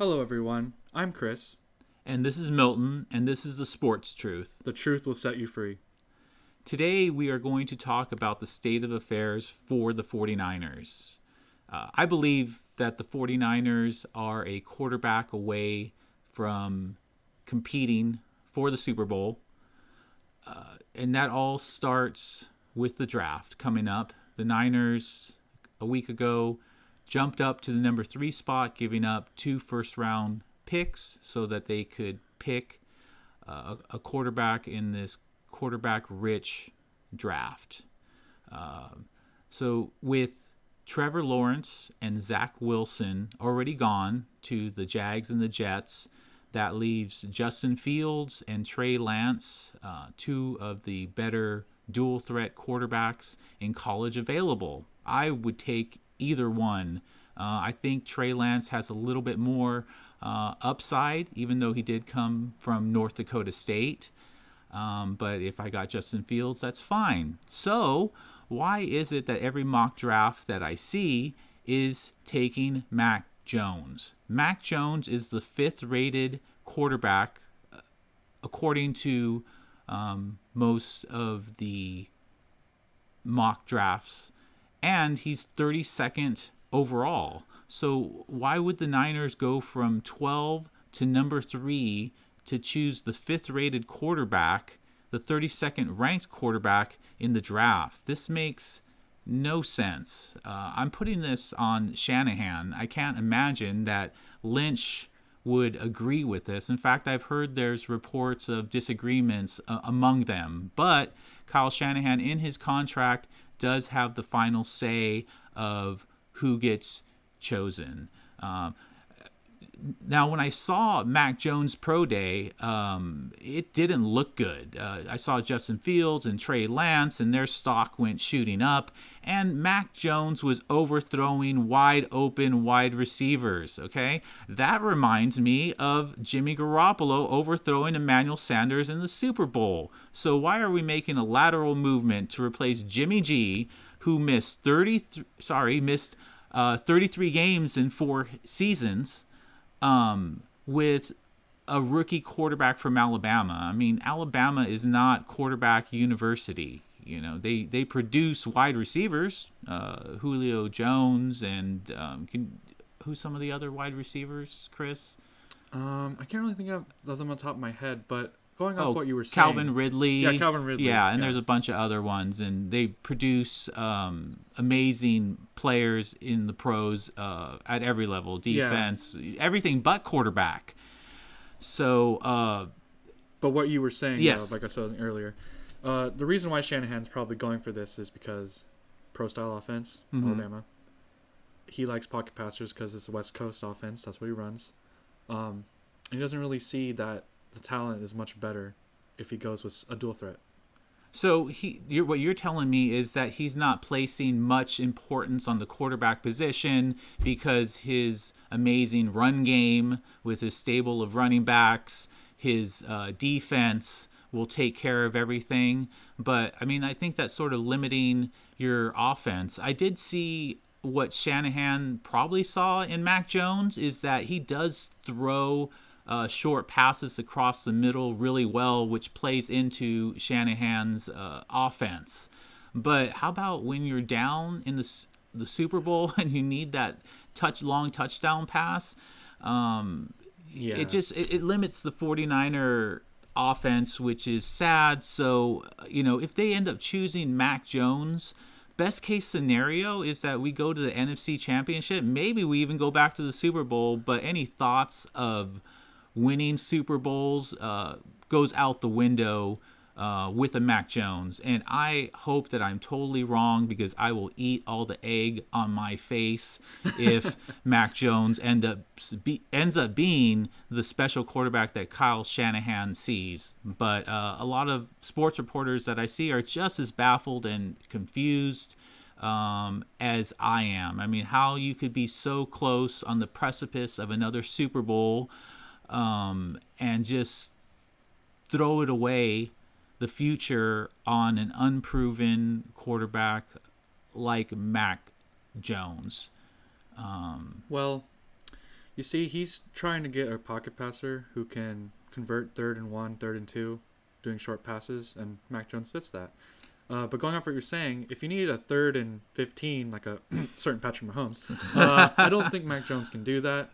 Hello, everyone. I'm Chris. And this is Milton, and this is the Sports Truth. The truth will set you free. Today, we are going to talk about the state of affairs for the 49ers. I believe that the 49ers are a quarterback away from competing for the Super Bowl. And that all starts with the draft coming up. The Niners, a week ago, jumped up to the number 3 spot, giving up 2 first-round picks so that they could pick a quarterback in this quarterback-rich draft. So with Trevor Lawrence and Zach Wilson already gone to the Jags and the Jets, that leaves Justin Fields and Trey Lance, 2 of the better dual-threat quarterbacks in college available. I would take either one. I think Trey Lance has a little bit more upside, even though he did come from North Dakota State. But if I got Justin Fields, that's fine. So why is it that every mock draft that I see is taking Mac Jones? Mac Jones is the 5th rated quarterback according to most of the mock drafts, and he's 32nd overall. So why would the Niners go from 12 to number 3 to choose the 5th rated quarterback, the 32nd ranked quarterback in the draft? This makes no sense. I'm putting this on Shanahan. I can't imagine that Lynch would agree with this. In fact, I've heard there's reports of disagreements among them. But Kyle Shanahan, in his contract, does have the final say of who gets chosen. Now, when I saw Mac Jones' pro day, it didn't look good. I saw Justin Fields and Trey Lance, and their stock went shooting up. And Mac Jones was overthrowing wide open wide receivers, okay? That reminds me of Jimmy Garoppolo overthrowing Emmanuel Sanders in the Super Bowl. So why are we making a lateral movement to replace Jimmy G, who missed 33 games in 4 seasons, with a rookie quarterback from Alabama? I mean, Alabama is not quarterback university. You know, they produce wide receivers, Julio Jones, and who's some of the other wide receivers, Chris? I can't really think of them on top of my head, but going off what you were saying. Calvin Ridley. Yeah, Calvin Ridley. Yeah, and there's a bunch of other ones, and they produce amazing players in the pros at every level, defense, everything but quarterback. So, but what you were saying, yes, like I said earlier, the reason why Shanahan's probably going for this is because pro-style offense, Alabama. He likes pocket passers because it's a West Coast offense. That's what he runs. He doesn't really see that the talent is much better if he goes with a dual threat. So what you're telling me is that he's not placing much importance on the quarterback position because his amazing run game with his stable of running backs, his defense will take care of everything. But, I mean, I think that's sort of limiting your offense. I did see what Shanahan probably saw in Mac Jones is that he does throw short passes across the middle really well, which plays into Shanahan's offense. But how about when you're down in the Super Bowl and you need that long touchdown pass? It limits the 49er offense, which is sad. So, if they end up choosing Mac Jones, best case scenario is that we go to the NFC Championship. Maybe we even go back to the Super Bowl. But any thoughts of winning Super Bowls goes out the window with a Mac Jones. And I hope that I'm totally wrong, because I will eat all the egg on my face if Mac Jones ends up being the special quarterback that Kyle Shanahan sees. But a lot of sports reporters that I see are just as baffled and confused as I am. I mean, how you could be so close on the precipice of another Super Bowl and just throw it away, the future, on an unproven quarterback like Mac Jones. Well, You see, he's trying to get a pocket passer who can convert 3rd and 1, 3rd and 2, doing short passes, and Mac Jones fits that. But going off what you're saying, if you need a 3rd and 15, like a certain Patrick Mahomes, I don't think Mac Jones can do that.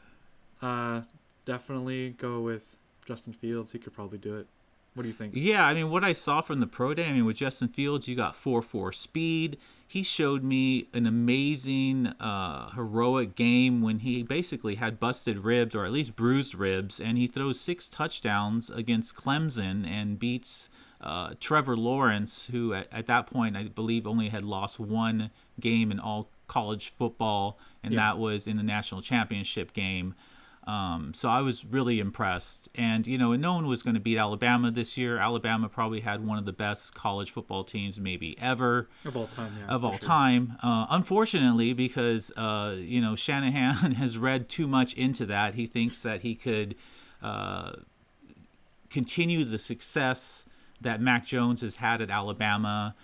Definitely go with Justin Fields. He could probably do it. What do you think? Yeah, I mean, what I saw from the pro day, I mean, with Justin Fields, you got 4.4 speed. He showed me an amazing, heroic game when he basically had busted ribs, or at least bruised ribs, and he throws 6 touchdowns against Clemson and beats Trevor Lawrence, who at that point, I believe, only had lost 1 game in all college football, and that was in the national championship game. So I was really impressed. And, you know, no one was going to beat Alabama this year. Alabama probably had one of the best college football teams maybe ever. Of all time, yeah. Of all time. Unfortunately, because, you know, Shanahan has read too much into that. He thinks that he could continue the success that Mac Jones has had at Alabama,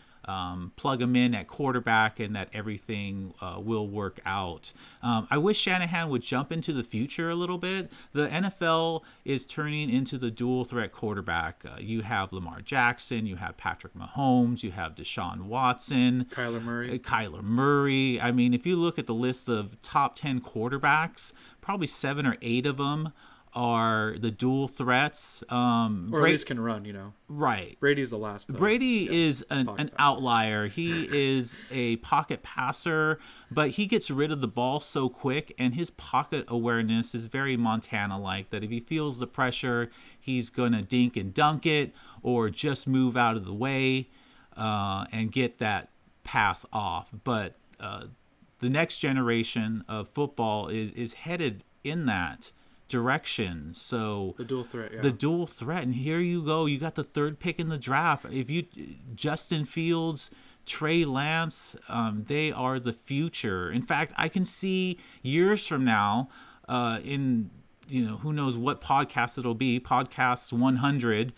plug him in at quarterback, and that everything will work out. I wish Shanahan would jump into the future a little bit. The NFL is turning into the dual threat quarterback. You have Lamar Jackson, you have Patrick Mahomes, you have Deshaun Watson, Kyler Murray. I mean, if you look at the list of top 10 quarterbacks, probably 7 or 8 of them are the dual threats. Or at least can run, you know. Right. Brady's the last, though. Brady is an outlier. He is a pocket passer, but he gets rid of the ball so quick, and his pocket awareness is very Montana-like, that if he feels the pressure, he's going to dink and dunk it, or just move out of the way and get that pass off. But the next generation of football is headed in that direction. So the dual threat, and here you go, you got the 3rd pick in the draft. If you Justin Fields, Trey Lance, they are the future. In fact, I can see years from now, in, you know, who knows what podcast it'll be, podcast 100,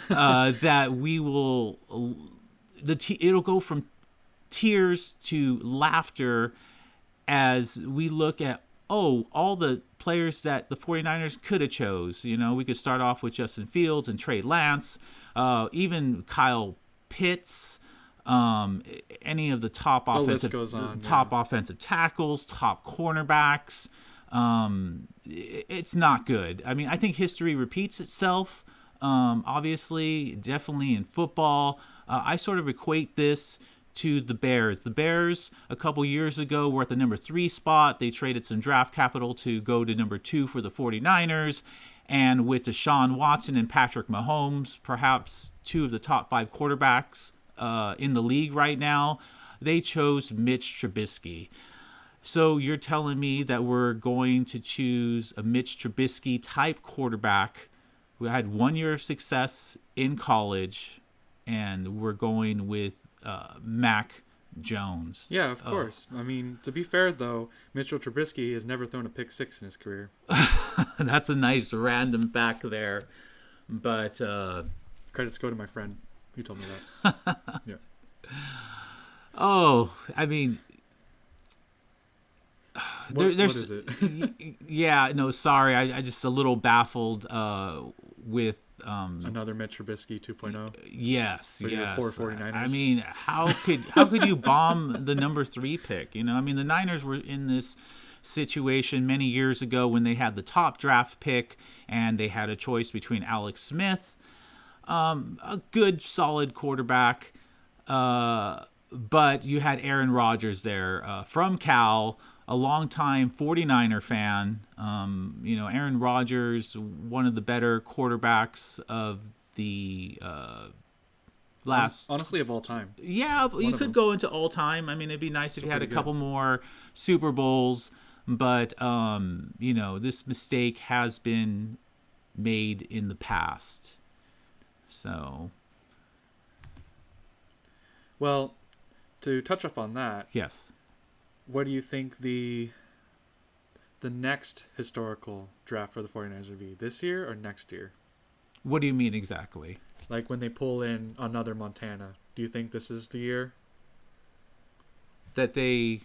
that we will it'll go from tears to laughter as we look at all the players that the 49ers could have chose. You know, we could start off with Justin Fields and Trey Lance, even Kyle Pitts, any of the top offensive tackles, top cornerbacks. It's not good. I mean, I think history repeats itself. Obviously, definitely in football. I sort of equate this to the Bears. The Bears, a couple years ago, were at the number 3 spot. They traded some draft capital to go to number 2 for the 49ers. And with Deshaun Watson and Patrick Mahomes, perhaps 2 of the top 5 quarterbacks in the league right now, they chose Mitch Trubisky. So you're telling me that we're going to choose a Mitch Trubisky type quarterback who had 1 year of success in college, and we're going with Mac Jones. Yeah, of course. I mean, to be fair, though, Mitchell Trubisky has never thrown a pick 6 in his career. That's a nice random fact there. But credits go to my friend. He told me that. Yeah. Oh, I mean, what is it? Yeah, no, sorry. I just a little baffled with another Mitch Trubisky 2.0. Yes. Poor 49ers. I mean, how could you bomb the number 3 pick? You know, I mean, the Niners were in this situation many years ago when they had the top draft pick and they had a choice between Alex Smith, a good solid quarterback, but you had Aaron Rodgers there from Cal, a longtime 49er fan. You know, Aaron Rodgers, one of the better quarterbacks of the last... Honestly, of all time. Yeah, you could go into all time. I mean, it'd be nice if you had a couple more Super Bowls. But, you know, this mistake has been made in the past. So... Well, to touch up on that... Yes. What do you think the next historical draft for the 49ers would be? This year or next year? What do you mean exactly? Like when they pull in another Montana. Do you think this is the year? That they...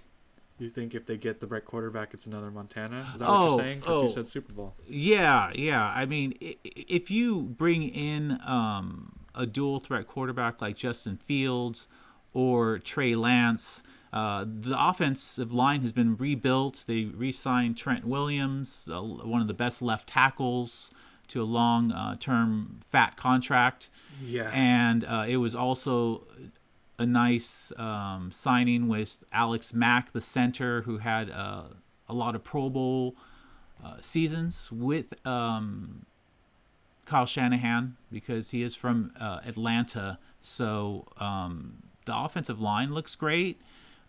You think if they get the right quarterback, it's another Montana? Is that what you're Oh, saying? Because you said Super Bowl. yeah, yeah. I mean, if you bring in a dual threat quarterback like Justin Fields or Trey Lance, the offensive line has been rebuilt. They re-signed Trent Williams, one of the best left tackles, to a long-term fat contract. Yeah. And it was also a nice signing with Alex Mack, the center, who had a lot of Pro Bowl seasons with Kyle Shanahan, because he is from Atlanta. So the offensive line looks great.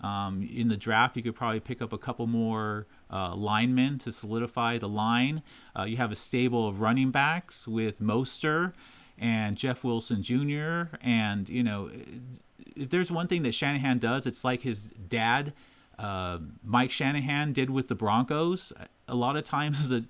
In the draft, you could probably pick up a couple more linemen to solidify the line. You have a stable of running backs with Mostert and Jeff Wilson Jr. And, if there's one thing that Shanahan does, it's like his dad, Mike Shanahan, did with the Broncos. A lot of times the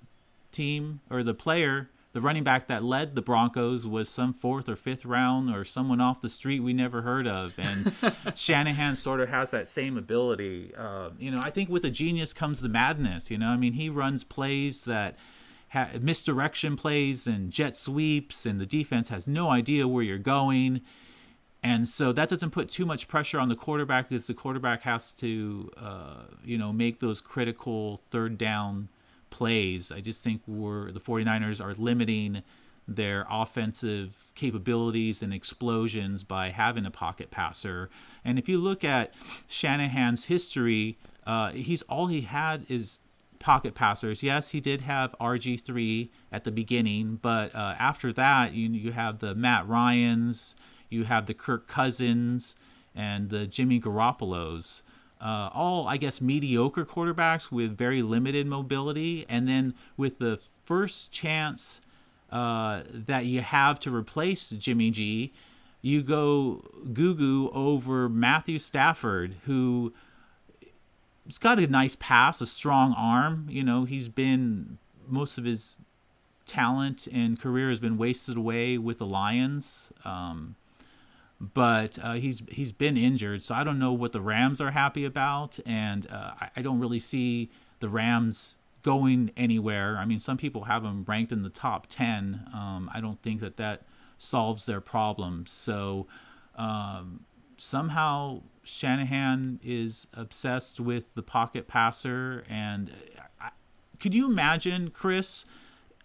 team or the player, the running back that led the Broncos, was some 4th or 5th round or someone off the street we never heard of. And Shanahan sort of has that same ability. I think with a genius comes the madness. He runs plays that misdirection plays and jet sweeps, and the defense has no idea where you're going. And so that doesn't put too much pressure on the quarterback, because the quarterback has to, make those critical third down plays. I just think the 49ers are limiting their offensive capabilities and explosions by having a pocket passer. And if you look at Shanahan's history, all he had is pocket passers. Yes, he did have RG3 at the beginning, but after that, you have the Matt Ryans, you have the Kirk Cousins, and the Jimmy Garoppolos. All, I guess, mediocre quarterbacks with very limited mobility. And then with the first chance that you have to replace Jimmy G, you go goo-goo over Matthew Stafford, who has got a nice pass, a strong arm. He's been, most of his talent and career has been wasted away with the Lions. But he's been injured, so I don't know what the Rams are happy about, and I don't really see the Rams going anywhere. I mean, some people have them ranked in the top 10. I don't think that solves their problems. So somehow Shanahan is obsessed with the pocket passer, and could you imagine, Chris,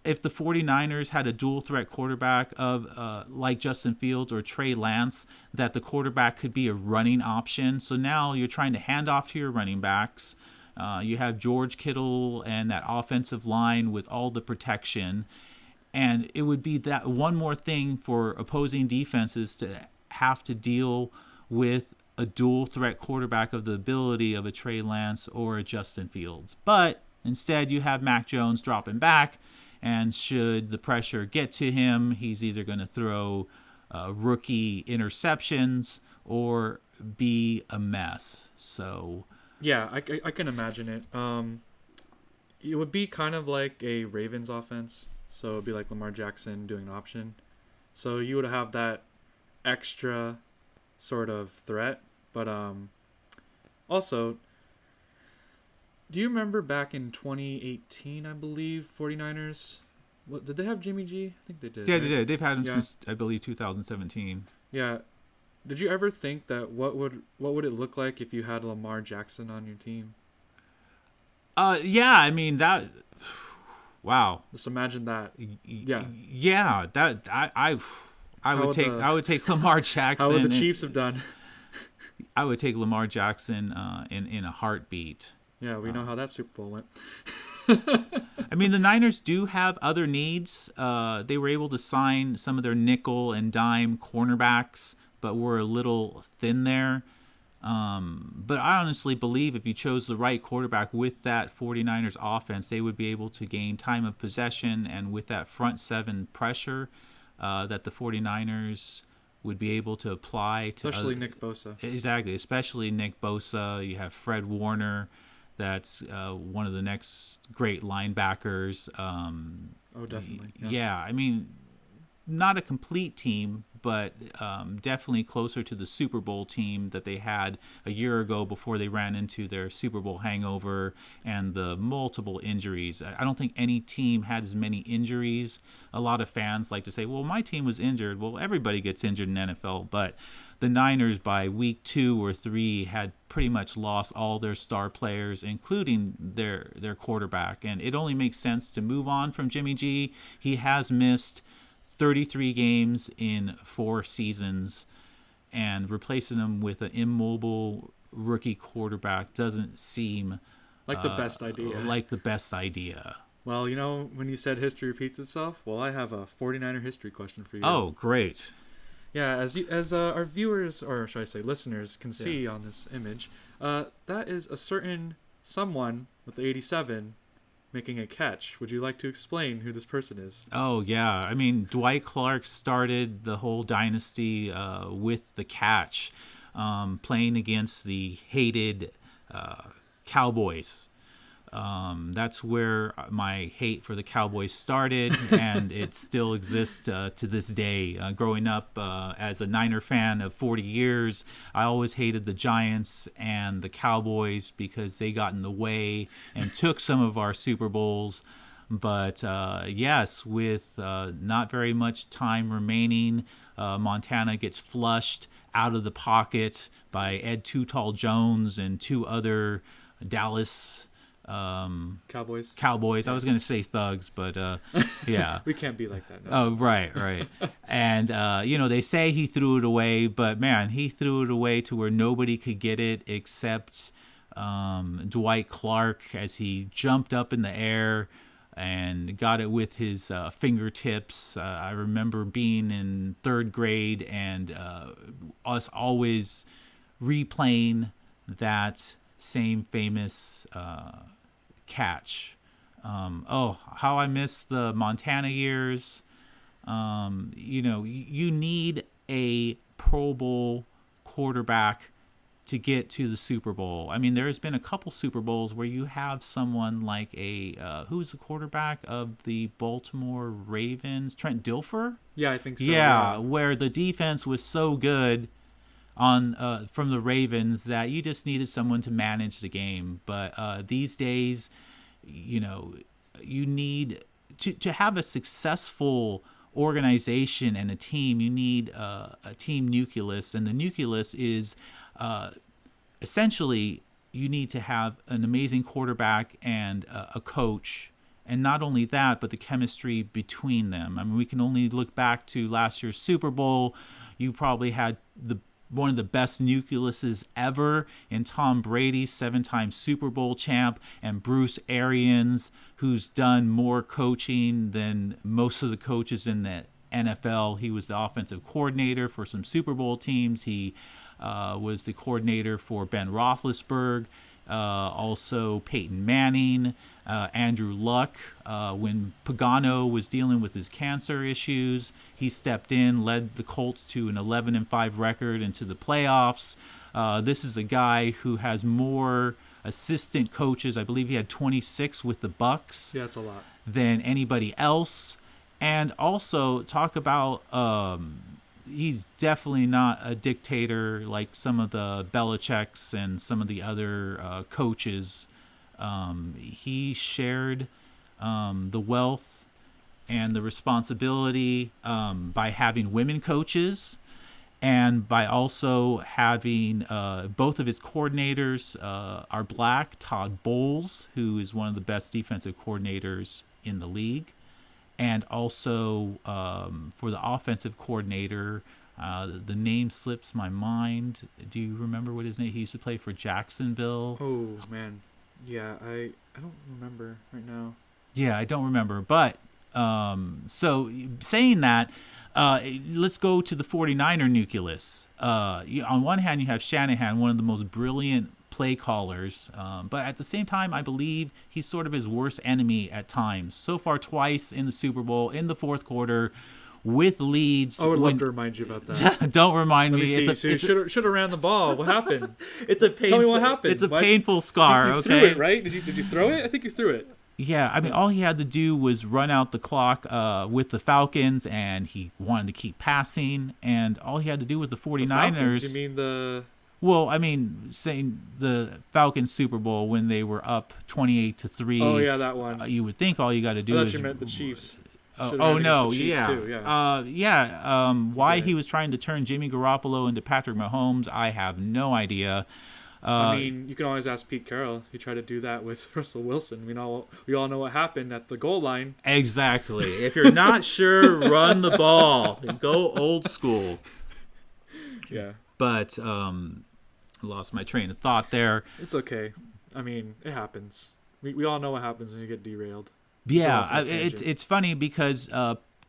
if the 49ers had a dual threat quarterback of like Justin Fields or Trey Lance, that the quarterback could be a running option? So now you're trying to hand off to your running backs. You have George Kittle and that offensive line with all the protection. And it would be that one more thing for opposing defenses to have to deal with a dual threat quarterback of the ability of a Trey Lance or a Justin Fields. But instead you have Mac Jones dropping back, and should the pressure get to him, he's either going to throw rookie interceptions or be a mess. So yeah, I can imagine it. It would be kind of like a Ravens offense. So it would be like Lamar Jackson doing an option. So you would have that extra sort of threat. But also, do you remember back in 2018, I believe, 49ers? What did they have Jimmy G? I think they did. Yeah, right? they did. They've had him since, I believe, 2017. Yeah. Did you ever think that what would it look like if you had Lamar Jackson on your team? Yeah, I mean that. Wow. Just imagine that. Yeah. Yeah, that I would take Lamar Jackson. How would the Chiefs have done? I would take Lamar Jackson in a heartbeat. Yeah, we know how that Super Bowl went. I mean, the Niners do have other needs. They were able to sign some of their nickel and dime cornerbacks, but were a little thin there. But I honestly believe if you chose the right quarterback with that 49ers offense, they would be able to gain time of possession, and with that front seven pressure that the 49ers would be able to apply to especially Nick Bosa. Exactly, especially Nick Bosa. You have Fred Warner. That's one of the next great linebackers. Oh, definitely. Yeah, I mean, not a complete team, but definitely closer to the Super Bowl team that they had a year ago before they ran into their Super Bowl hangover and the multiple injuries. I don't think any team had as many injuries. A lot of fans like to say, well, my team was injured. Well, everybody gets injured in NFL, but the Niners by week 2 or 3 had pretty much lost all their star players, including their quarterback. And it only makes sense to move on from Jimmy G. He has missed 33 games in 4 seasons, and replacing him with an immobile rookie quarterback doesn't seem like the best idea. Well, when you said history repeats itself, well, I have a 49er history question for you. Oh, great. Yeah, as our viewers, or should I say listeners, can see on this image, that is a certain someone with the 87 making a catch. Would you like to explain who this person is? Oh, yeah. I mean, Dwight Clark started the whole dynasty with the catch, playing against the hated Cowboys. That's where my hate for the Cowboys started, and it still exists to this day. Growing up as a Niner fan of 40 years, I always hated the Giants and the Cowboys because they got in the way and took some of our Super Bowls. But yes, with not very much time remaining, Montana gets flushed out of the pocket by Ed Too Tall Jones and 2 other Dallas Cowboys. I was gonna say thugs, but yeah. We can't be like that. No. Oh, right. And they say he threw it away, but man, he threw it away to where nobody could get it except Dwight Clark as he jumped up in the air and got it with his fingertips. I remember being in 3rd grade and us always replaying that same famous catch. How I miss the Montana years. You need a Pro Bowl quarterback to get to the Super Bowl. I mean, there's been a couple Super Bowls where you have someone like who's the quarterback of the Baltimore Ravens? Trent Dilfer? Yeah, I think so. Yeah, where the defense was so good from the Ravens that you just needed someone to manage the game. But these days, you need to have a successful organization and a team. You need a team nucleus, and the nucleus is essentially you need to have an amazing quarterback and a coach. And not only that, but the chemistry between them. I mean, we can only look back to last year's Super Bowl. You probably had one of the best nucleuses ever in Tom Brady, 7-time Super Bowl champ, and Bruce Arians, who's done more coaching than most of the coaches in the NFL. He was the offensive coordinator for some Super Bowl teams. He was the coordinator for Ben Roethlisberger, also Peyton Manning, Andrew Luck. When Pagano was dealing with his cancer issues, he stepped in, led the Colts to an 11-5 record into the playoffs. This is a guy who has more assistant coaches. I believe he had 26 with the Bucks. Yeah, that's a lot. Than anybody else. And also talk about he's definitely not a dictator like some of the Belichick's and some of the other coaches. He shared the wealth and the responsibility by having women coaches and by also having both of his coordinators are black. Todd Bowles, who is one of the best defensive coordinators in the league. And also for the offensive coordinator, the name slips my mind. Do you remember what his name? He used to play for Jacksonville. Oh man, yeah, I don't remember right now. Yeah, I don't remember. But so saying that, let's go to the 49er nucleus. On one hand, you have Shanahan, one of the most brilliant play callers, but at the same time, I believe he's sort of his worst enemy at times. So far, twice in the Super Bowl, in the fourth quarter, with leads. I would love to remind you about that. Don't remind me. You should have ran the ball. What happened? It's a painful. Tell me what happened. It's a painful scar. You okay. threw it, right? Did you throw it? I think you threw it. Yeah, I mean, all he had to do was run out the clock with the Falcons, and he wanted to keep passing. And all he had to do with the 49ers. Falcons, you mean the? Well, I mean, saying the Falcons Super Bowl when they were up 28-3. Oh yeah, that one. You would think all you got to do I thought is. you meant the Chiefs. Oh no, yeah, too, yeah. Why he was trying to turn Jimmy Garoppolo into Patrick Mahomes, I have no idea. I mean, you can always ask Pete Carroll. He tried to do that with Russell Wilson. We all know what happened at the goal line. Exactly. If you're not sure, run the ball. Go old school. Yeah. But lost my train of thought there. It's okay. I mean, it happens. We all know what happens when you get derailed. Yeah, it's funny because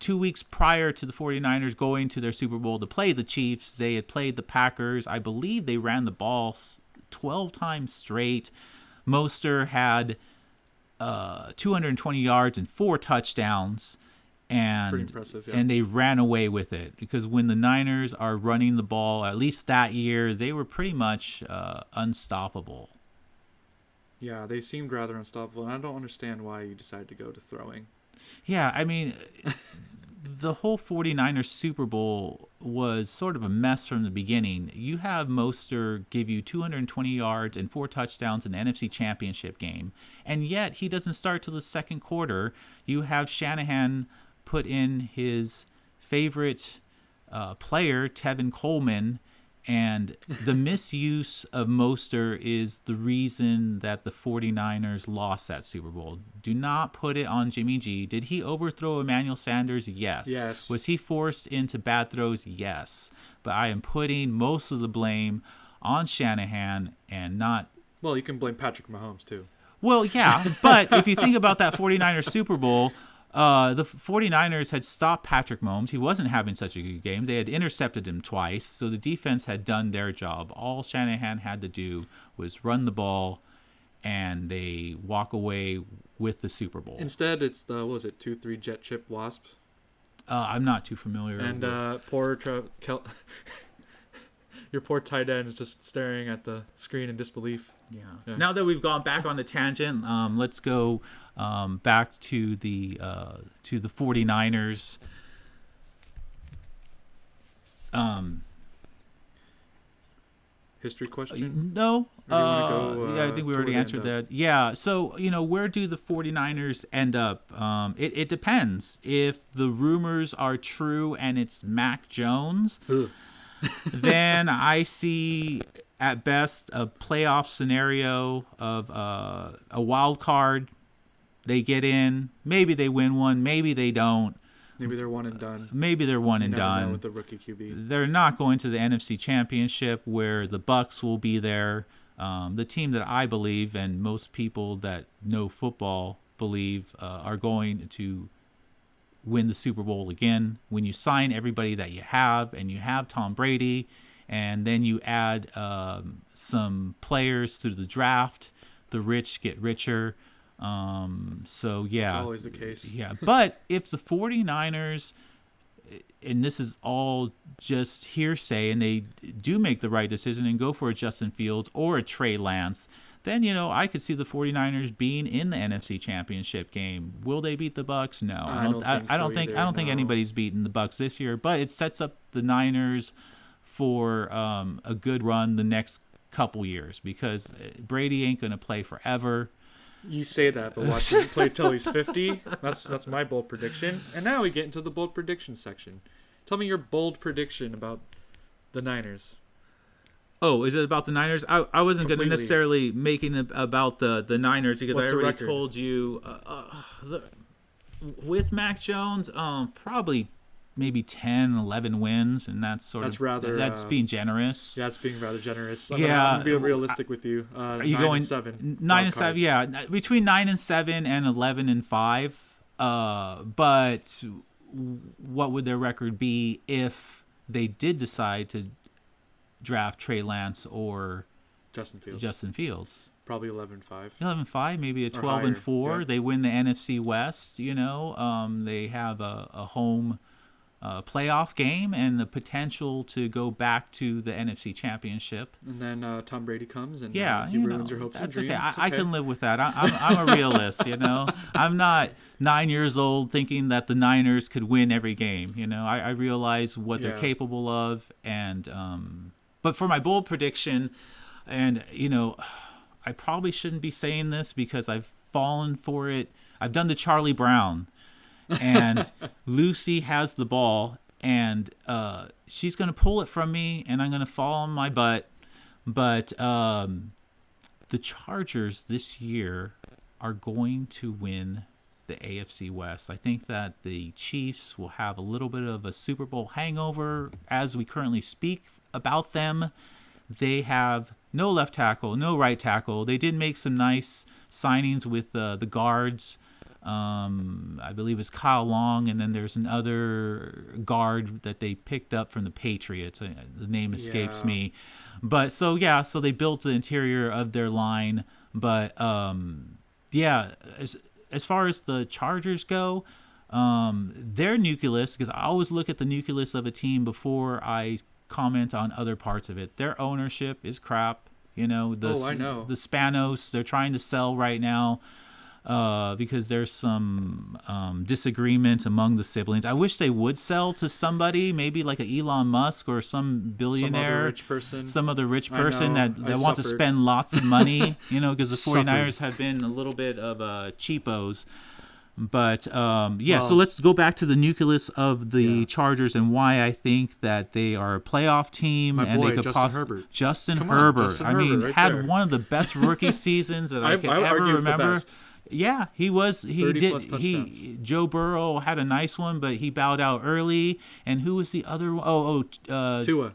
2 weeks prior to the 49ers going to their Super Bowl to play the Chiefs, they had played the Packers. I believe they ran the ball 12 times straight. Mostert had 220 yards and 4 touchdowns. And, pretty impressive, yeah. And they ran away with it because when the Niners are running the ball, at least that year, they were pretty much unstoppable. Yeah, they seemed rather unstoppable, and I don't understand why you decided to go to throwing. Yeah, I mean, the whole 49ers Super Bowl was sort of a mess from the beginning. You have Mostert give you 220 yards and 4 touchdowns in the NFC Championship game, and yet he doesn't start till the second quarter. You have Shanahan put in his favorite player, Tevin Coleman, and the misuse of Mostert is the reason that the 49ers lost that Super Bowl. Do not put it on Jimmy G. Did he overthrow Emmanuel Sanders? Yes. Was he forced into bad throws? Yes. But I am putting most of the blame on Shanahan and not... Well, you can blame Patrick Mahomes, too. Well, yeah, but if you think about that 49ers Super Bowl... the 49ers had stopped Patrick Mahomes. He wasn't having such a good game. They had intercepted him twice, so the defense had done their job. All Shanahan had to do was run the ball, and they walk away with the Super Bowl. Instead, it's the, 2-3 jet chip wasp? I'm not too familiar. And your poor tight end is just staring at the screen in disbelief. Yeah. Now that we've gone back on the tangent, let's go back to the 49ers. History question? No. Yeah, I think we already answered that. Yeah. So, where do the 49ers end up? It depends. If the rumors are true and it's Mac Jones, then I see at best a playoff scenario of a wild card. They get in. Maybe they win one. Maybe they don't. Maybe they're one and done. With the rookie QB. They're not going to the NFC Championship where the Bucs will be there. The team that I believe and most people that know football believe are going to win the Super Bowl again. When you sign everybody that you have and you have Tom Brady and then you add some players through the draft, the rich get richer. So yeah, it's always the case. Yeah, but if the 49ers, and this is all just hearsay, and they do make the right decision and go for a Justin Fields or a Trey Lance, then I could see the 49ers being in the NFC Championship game. Will they beat the Bucs? No, I don't think anybody's beaten the Bucs this year, but it sets up the Niners for a good run the next couple years because Brady ain't going to play forever. You say that, but watch him play till he's 50. That's my bold prediction. And now we get into the bold prediction section. Tell me your bold prediction about the Niners. Oh, is it about the Niners? I wasn't going to necessarily making it about the Niners because I already told you with Mac Jones, probably maybe 10, 11 wins, and that's being generous. Yeah, that's being rather generous. I'm being realistic with you. Are you going 9 and 7? Yeah, between 9 and 7 and 11 and 5. But what would their record be if they did decide to draft Trey Lance or Justin Fields? Probably 11-5. 11-5, maybe a 12-4. Yeah. They win the NFC West. They have a home playoff game and the potential to go back to the NFC Championship. And then Tom Brady comes and he ruins your hopes that's and dreams. okay. I can live with that. I'm a realist, I'm not 9 years old thinking that the Niners could win every game. I realize what they're capable of, and but for my bold prediction, and I probably shouldn't be saying this because I've fallen for it. I've done the Charlie Brown. And Lucy has the ball, and she's going to pull it from me, and I'm going to fall on my butt. But the Chargers this year are going to win the AFC West. I think that the Chiefs will have a little bit of a Super Bowl hangover as we currently speak about them. They have no left tackle, no right tackle. They did make some nice signings with the guards. I believe it's Kyle Long, and then there's another guard that they picked up from the Patriots. The name escapes me. But so they built the interior of their line. But as far as the Chargers go, their nucleus, because I always look at the nucleus of a team before I comment on other parts of it. Their ownership is crap. I know. The Spanos, they're trying to sell right now. Because there's some disagreement among the siblings. I wish they would sell to somebody, maybe like an Elon Musk or some billionaire, some other rich person that wants to spend lots of money, because the 49ers have been a little bit of cheapos. But so let's go back to the nucleus of the Chargers and why I think that they are a playoff team. They could Justin Herbert. Had one of the best rookie seasons that I could ever remember. Yeah, he was. He did. Joe Burrow had a nice one, but he bowed out early. And who was the other one?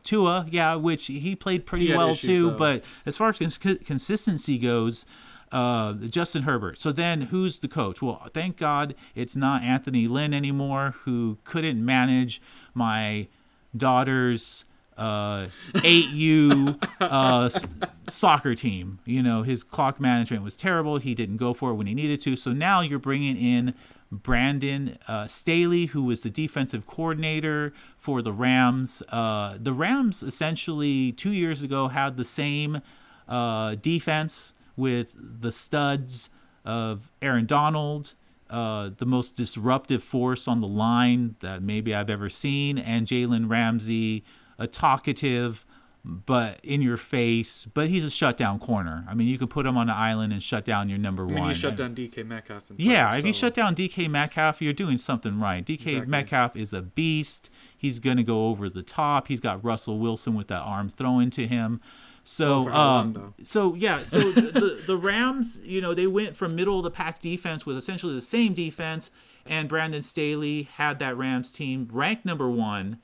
Tua. Yeah, which he played pretty well too. Though. But as far as consistency goes, Justin Herbert. So then, who's the coach? Well, thank God it's not Anthony Lynn anymore, who couldn't manage my daughter's 8U soccer team. His clock management was terrible. He didn't go for it when he needed to. So now you're bringing in Brandon Staley, who was the defensive coordinator for the Rams. The Rams essentially 2 years ago had the same defense with the studs of Aaron Donald, the most disruptive force on the line that maybe I've ever seen, and Jalen Ramsey, a talkative but in your face, but he's a shutdown corner. You can put him on an island and shut down your number one. You shut down DK Metcalf. If you shut down DK Metcalf, you're doing something right. DK Metcalf is a beast. He's going to go over the top. He's got Russell Wilson with that arm thrown to him. So, the Rams, they went from middle of the pack defense with essentially the same defense, and Brandon Staley had that Rams team ranked number 1.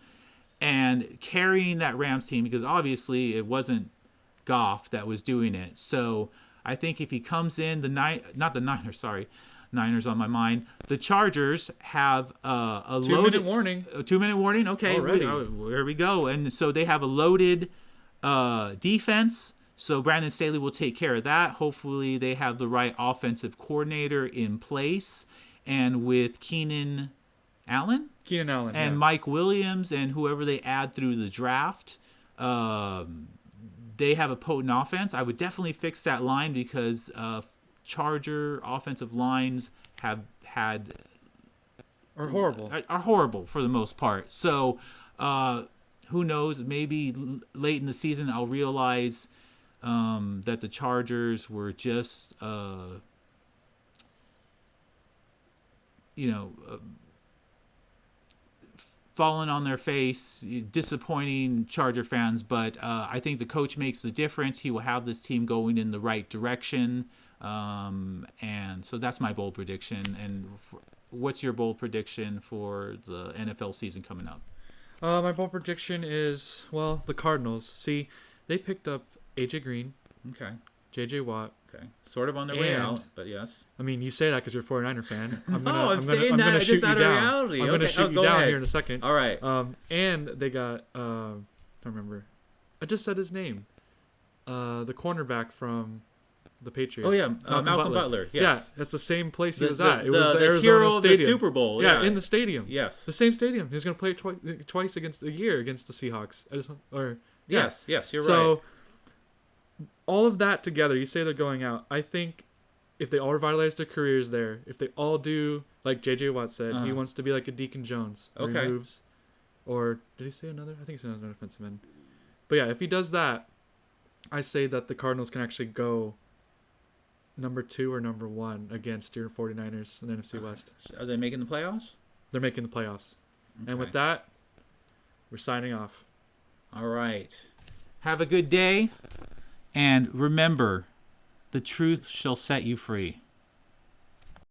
And carrying that Rams team, because obviously it wasn't Goff that was doing it. So I think if he comes in, Niners on my mind. The Chargers have a 2-minute warning. A 2-minute warning? Okay, here we go. And so they have a loaded defense. So Brandon Staley will take care of that. Hopefully they have the right offensive coordinator in place. And with Keenan Allen and Mike Williams and whoever they add through the draft, they have a potent offense. I would definitely fix that line because Charger offensive lines are horrible for the most part. So who knows? Maybe late in the season I'll realize that the Chargers were just falling on their face, disappointing Charger fans, but I think the coach makes the difference. He will have this team going in the right direction, and so that's my bold prediction. And what's your bold prediction for the NFL season coming up? My bold prediction is, the Cardinals. See, they picked up AJ Green. Okay. JJ Watt. Okay. Sort of on their way out, but yes. You say that because you're a 49er fan. I'm I'm saying that just out of reality. I'm going to shoot you down here in a second. All right. And they got, I don't remember. I just said his name. The cornerback from the Patriots. Oh yeah, Malcolm Butler. Yes. Yeah, that's the same place he was The- at. It was the the Arizona hero of the Stadium. Super Bowl. Yeah, Yeah. in the stadium. Yes. The same stadium. He's gonna play twice against a year against the Seahawks. Yes. You're right. So all of that together, you say they're going out. I think if they all revitalize their careers there, if they all do like J.J. Watt said, he wants to be like a Deacon Jones. Where Okay. He moves, or did he say another? I think he said another defensive end. But yeah, if he does that, I say that the Cardinals can actually go number 2 or number 1 against your 49ers in the NFC West. Are they making the playoffs? They're making the playoffs. Okay. And with that, we're signing off. All right. Have a good day. And remember, the truth shall set you free.